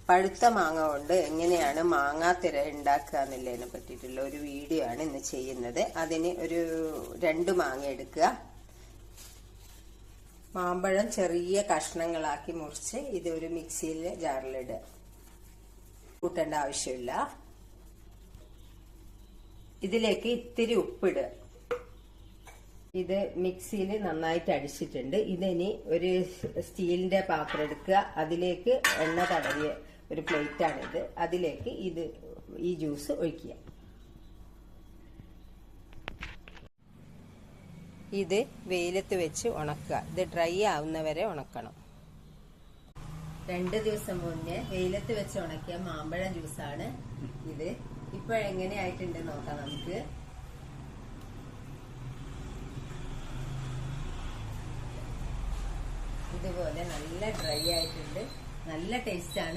പഴുത്ത മാങ്ങ കൊണ്ട് എങ്ങനെയാണ് മാങ്ങാത്തിര ഉണ്ടാക്കുക എന്നുള്ളതിനെ പറ്റിയിട്ടുള്ള ഒരു വീഡിയോ ആണ് ഇന്ന് ചെയ്യുന്നത്. അതിന് ഒരു 2 മാങ്ങ എടുക്കുക. മാമ്പഴം ചെറിയ കഷ്ണങ്ങളാക്കി മുറിച്ച് ഇത് ഒരു മിക്സിയിലെ ജാറിലിടുക. കൂട്ടേണ്ട ആവശ്യമില്ല. ഇതിലേക്ക് ഇത്തിരി ഉപ്പിടുക. ഇത് മിക്സിയിൽ നന്നായിട്ട് അടിച്ചിട്ടുണ്ട്. ഇതിനി ഒരു സ്റ്റീലിന്റെ പാത്രം എടുക്കുക. അതിലേക്ക് എണ്ണ തടവിയ ഒരു പ്ലേറ്റ് ആണിത്. അതിലേക്ക് ഈ ജ്യൂസ് ഒഴിക്കുക. ഇത് വെയിലത്ത് വെച്ച് ഉണക്കുക. ഇത് ഡ്രൈ ആവുന്നവരെ ഉണക്കണം. 2 ദിവസം മുന്നേ വെയിലത്ത് വെച്ച് ഉണക്കിയ മാമ്പഴം ജ്യൂസാണ് ഇത്. ഇപ്പൊ എങ്ങനെയായിട്ടുണ്ട് നോക്കാം നമുക്ക്. ഇതുപോലെ നല്ല ഡ്രൈ ആയിട്ടുണ്ട്. നല്ല ടേസ്റ്റ് ആണ്.